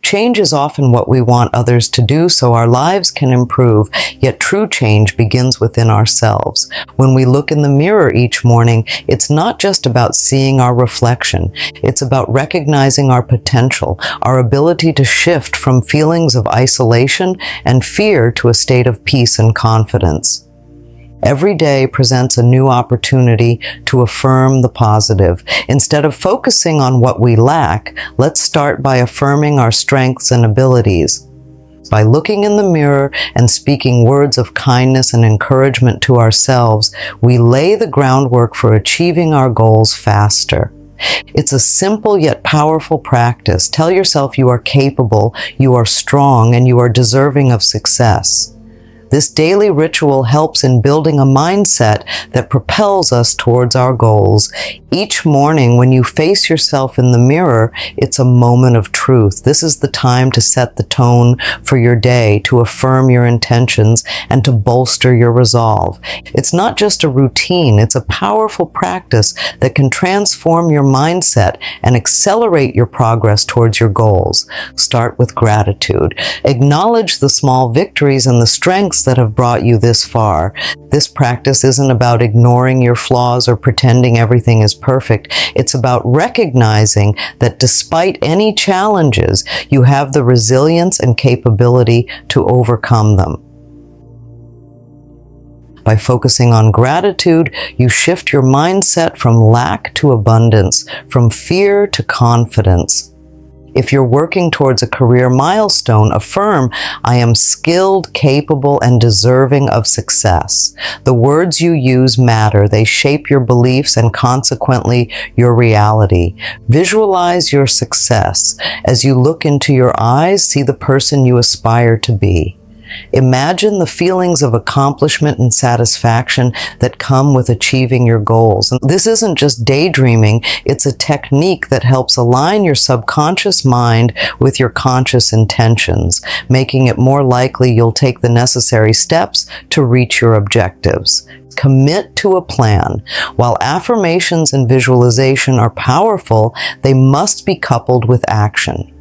Change is often what we want others to do so our lives can improve, yet true change begins within ourselves. When we look in the mirror each morning, it's not just about seeing our reflection. It's about recognizing our potential, our ability to shift from feelings of isolation and fear to a state of peace and confidence. Every day presents a new opportunity to affirm the positive. Instead of focusing on what we lack, let's start by affirming our strengths and abilities. By looking in the mirror and speaking words of kindness and encouragement to ourselves, we lay the groundwork for achieving our goals faster. It's a simple yet powerful practice. Tell yourself you are capable, you are strong, and you are deserving of success. This daily ritual helps in building a mindset that propels us towards our goals. Each morning when you face yourself in the mirror, it's a moment of truth. This is the time to set the tone for your day, to affirm your intentions, and to bolster your resolve. It's not just a routine, it's a powerful practice that can transform your mindset and accelerate your progress towards your goals. Start with gratitude. Acknowledge the small victories and the strengths that have brought you this far. This practice isn't about ignoring your flaws or pretending everything is perfect. It's about recognizing that despite any challenges, you have the resilience and capability to overcome them. By focusing on gratitude, you shift your mindset from lack to abundance, from fear to confidence. If you're working towards a career milestone, affirm, I am skilled, capable, and deserving of success. The words you use matter. They shape your beliefs and consequently your reality. Visualize your success. As you look into your eyes, see the person you aspire to be. Imagine the feelings of accomplishment and satisfaction that come with achieving your goals. And this isn't just daydreaming, it's a technique that helps align your subconscious mind with your conscious intentions, making it more likely you'll take the necessary steps to reach your objectives. Commit to a plan. While affirmations and visualization are powerful, they must be coupled with action.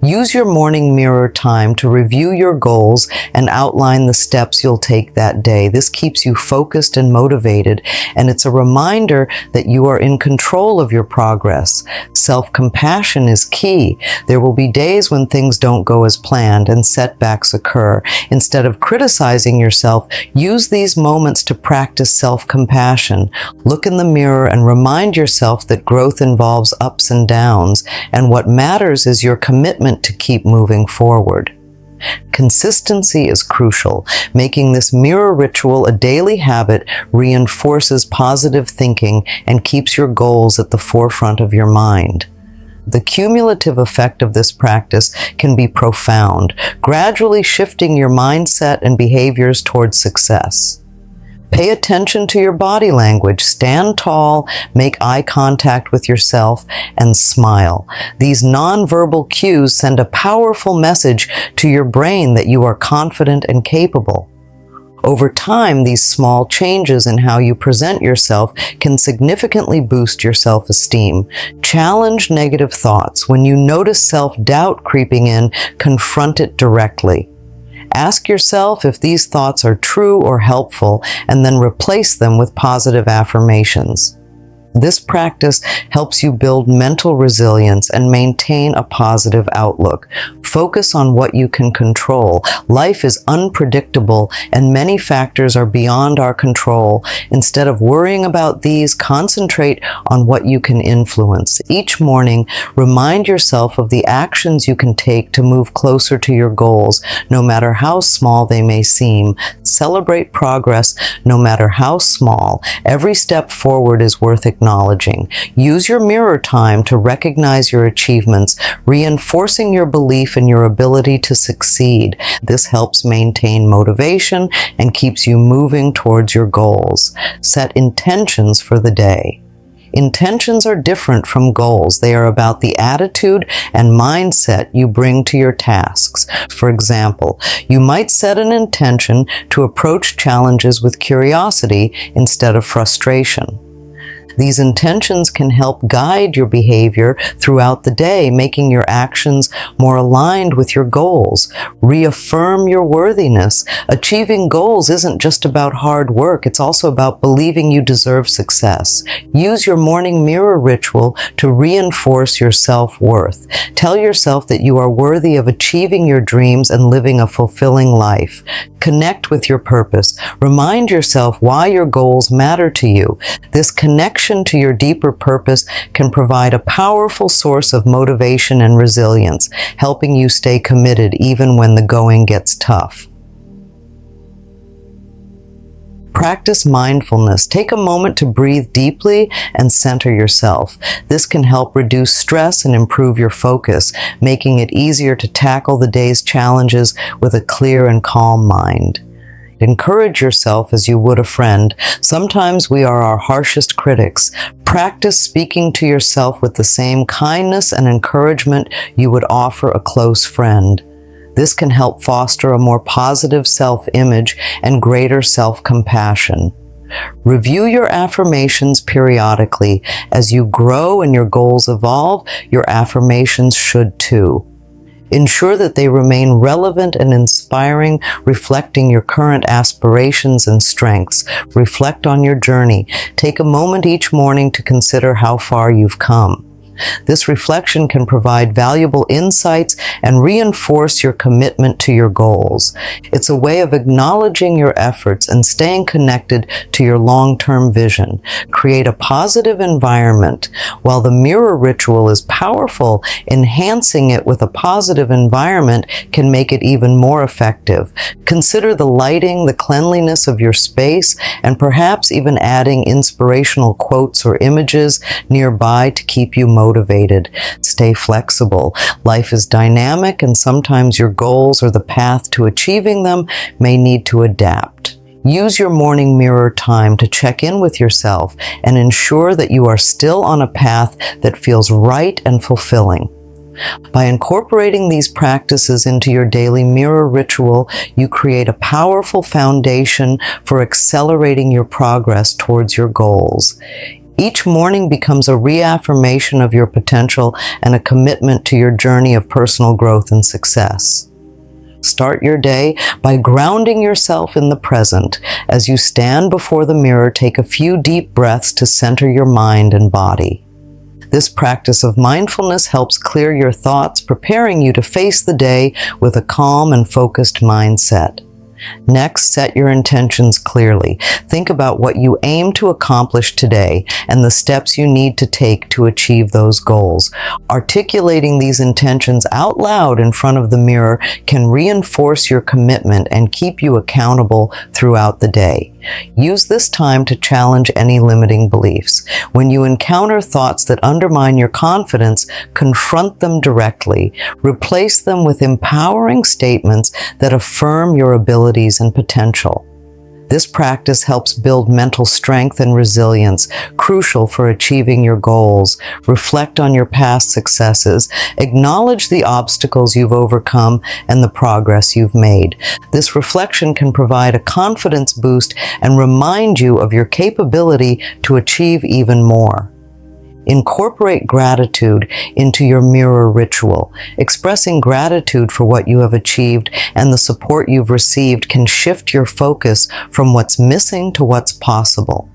Use your morning mirror time to review your goals and outline the steps you'll take that day. This keeps you focused and motivated, and it's a reminder that you are in control of your progress. Self-compassion is key. There will be days when things don't go as planned and setbacks occur. Instead of criticizing yourself, use these moments to practice self-compassion. Look in the mirror and remind yourself that growth involves ups and downs, and what matters is your commitment to keep moving forward. Consistency is crucial. Making this mirror ritual a daily habit reinforces positive thinking and keeps your goals at the forefront of your mind. The cumulative effect of this practice can be profound, gradually shifting your mindset and behaviors towards success. Pay attention to your body language. Stand tall, make eye contact with yourself, and smile. These nonverbal cues send a powerful message to your brain that you are confident and capable. Over time, these small changes in how you present yourself can significantly boost your self-esteem. Challenge negative thoughts. When you notice self-doubt creeping in, confront it directly. Ask yourself if these thoughts are true or helpful, and then replace them with positive affirmations. This practice helps you build mental resilience and maintain a positive outlook. Focus on what you can control. Life is unpredictable and many factors are beyond our control. Instead of worrying about these, concentrate on what you can influence. Each morning, remind yourself of the actions you can take to move closer to your goals, no matter how small they may seem. Celebrate progress, no matter how small. Every step forward is worth acknowledging. Use your mirror time to recognize your achievements, reinforcing your belief in your ability to succeed. This helps maintain motivation and keeps you moving towards your goals. Set intentions for the day. Intentions are different from goals. They are about the attitude and mindset you bring to your tasks. For example, you might set an intention to approach challenges with curiosity instead of frustration. These intentions can help guide your behavior throughout the day, making your actions more aligned with your goals. Reaffirm your worthiness. Achieving goals isn't just about hard work, it's also about believing you deserve success. Use your morning mirror ritual to reinforce your self-worth. Tell yourself that you are worthy of achieving your dreams and living a fulfilling life. Connect with your purpose. Remind yourself why your goals matter to you. This connection to your deeper purpose can provide a powerful source of motivation and resilience, helping you stay committed even when the going gets tough. Practice mindfulness. Take a moment to breathe deeply and center yourself. This can help reduce stress and improve your focus, making it easier to tackle the day's challenges with a clear and calm mind. Encourage yourself as you would a friend. Sometimes we are our harshest critics. Practice speaking to yourself with the same kindness and encouragement you would offer a close friend. This can help foster a more positive self-image and greater self-compassion. Review your affirmations periodically. As you grow and your goals evolve, your affirmations should too. Ensure that they remain relevant and inspiring, reflecting your current aspirations and strengths. Reflect on your journey. Take a moment each morning to consider how far you've come. This reflection can provide valuable insights and reinforce your commitment to your goals. It's a way of acknowledging your efforts and staying connected to your long-term vision. Create a positive environment. While the mirror ritual is powerful, enhancing it with a positive environment can make it even more effective. Consider the lighting, the cleanliness of your space, and perhaps even adding inspirational quotes or images nearby to keep you motivated. Stay flexible. Life is dynamic, and sometimes your goals or the path to achieving them may need to adapt. Use your morning mirror time to check in with yourself and ensure that you are still on a path that feels right and fulfilling. By incorporating these practices into your daily mirror ritual, you create a powerful foundation for accelerating your progress towards your goals. Each morning becomes a reaffirmation of your potential and a commitment to your journey of personal growth and success. Start your day by grounding yourself in the present. As you stand before the mirror, take a few deep breaths to center your mind and body. This practice of mindfulness helps clear your thoughts, preparing you to face the day with a calm and focused mindset. Next, set your intentions clearly. Think about what you aim to accomplish today and the steps you need to take to achieve those goals. Articulating these intentions out loud in front of the mirror can reinforce your commitment and keep you accountable throughout the day. Use this time to challenge any limiting beliefs. When you encounter thoughts that undermine your confidence, confront them directly. Replace them with empowering statements that affirm your abilities and potential. This practice helps build mental strength and resilience, crucial for achieving your goals. Reflect on your past successes, acknowledge the obstacles you've overcome and the progress you've made. This reflection can provide a confidence boost and remind you of your capability to achieve even more. Incorporate gratitude into your mirror ritual. Expressing gratitude for what you have achieved and the support you've received can shift your focus from what's missing to what's possible.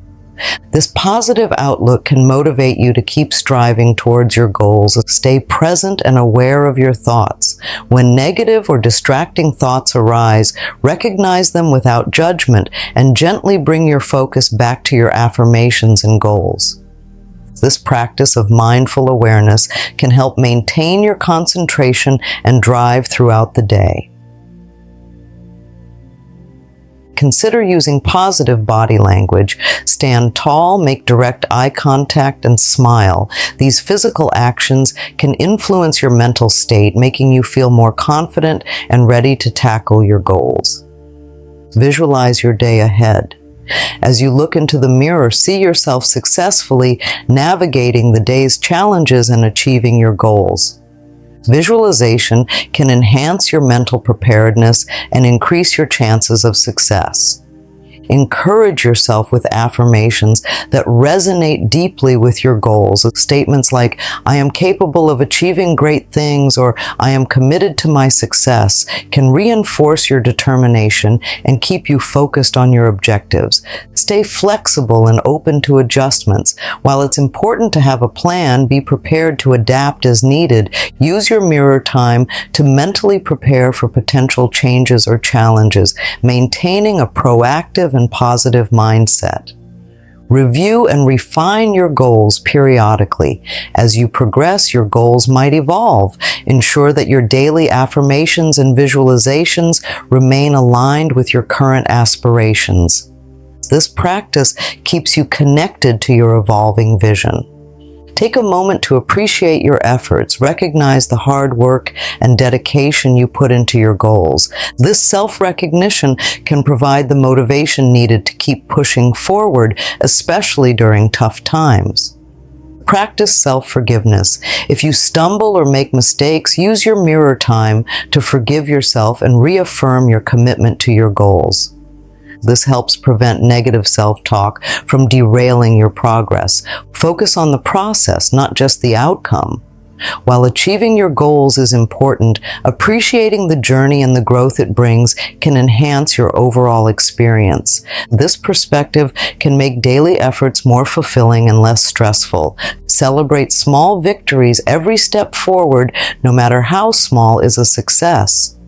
This positive outlook can motivate you to keep striving towards your goals. Stay present and aware of your thoughts. When negative or distracting thoughts arise, recognize them without judgment and gently bring your focus back to your affirmations and goals. This practice of mindful awareness can help maintain your concentration and drive throughout the day. Consider using positive body language. Stand tall, make direct eye contact, and smile. These physical actions can influence your mental state, making you feel more confident and ready to tackle your goals. Visualize your day ahead. As you look into the mirror, see yourself successfully navigating the day's challenges and achieving your goals. Visualization can enhance your mental preparedness and increase your chances of success. Encourage yourself with affirmations that resonate deeply with your goals. Statements like, I am capable of achieving great things, or I am committed to my success, can reinforce your determination and keep you focused on your objectives. Stay flexible and open to adjustments. While it's important to have a plan, be prepared to adapt as needed. Use your mirror time to mentally prepare for potential changes or challenges, maintaining a proactive and positive mindset. Review and refine your goals periodically. As you progress, your goals might evolve. Ensure that your daily affirmations and visualizations remain aligned with your current aspirations. This practice keeps you connected to your evolving vision. Take a moment to appreciate your efforts. Recognize the hard work and dedication you put into your goals. This self-recognition can provide the motivation needed to keep pushing forward, especially during tough times. Practice self-forgiveness. If you stumble or make mistakes, use your mirror time to forgive yourself and reaffirm your commitment to your goals. This helps prevent negative self-talk from derailing your progress. Focus on the process, not just the outcome. While achieving your goals is important, appreciating the journey and the growth it brings can enhance your overall experience. This perspective can make daily efforts more fulfilling and less stressful. Celebrate small victories. Every step forward, no matter how small, is a success.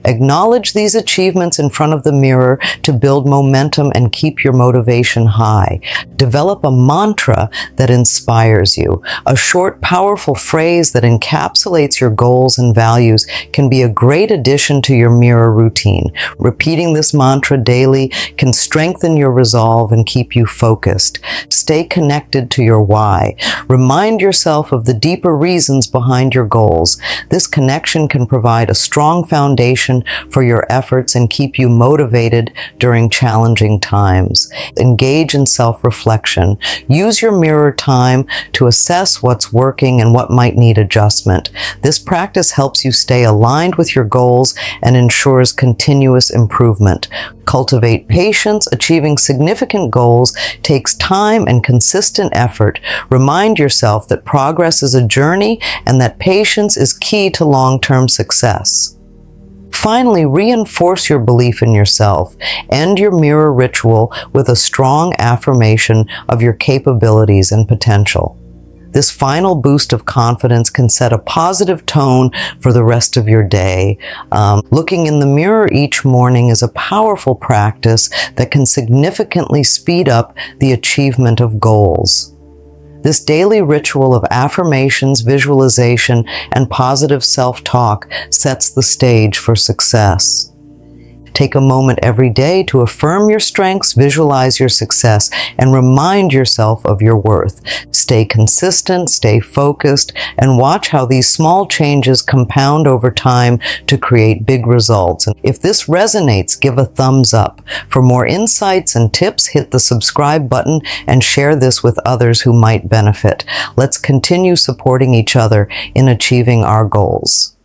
Acknowledge these achievements in front of the mirror to build momentum and keep your motivation high. Develop a mantra that inspires you. A short, powerful phrase that encapsulates your goals and values can be a great addition to your mirror routine. Repeating this mantra daily can strengthen your resolve and keep you focused. Stay connected to your why. Remind yourself of the deeper reasons behind your goals. This connection can provide a strong foundation for your efforts and keep you motivated during challenging times. Engage in self-reflection. Use your mirror time to assess what's working and what might need adjustment. This practice helps you stay aligned with your goals and ensures continuous improvement. Cultivate patience. Achieving significant goals takes time and consistent effort. Remind yourself that progress is a journey and that patience is key to long-term success. Finally, reinforce your belief in yourself. End your mirror ritual with a strong affirmation of your capabilities and potential. This final boost of confidence can set a positive tone for the rest of your day. Looking in the mirror each morning is a powerful practice that can significantly speed up the achievement of goals. This daily ritual of affirmations, visualization, and positive self-talk sets the stage for success. Take a moment every day to affirm your strengths, visualize your success, and remind yourself of your worth. Stay consistent, stay focused, and watch how these small changes compound over time to create big results. And if this resonates, give a thumbs up. For more insights and tips, hit the subscribe button and share this with others who might benefit. Let's continue supporting each other in achieving our goals.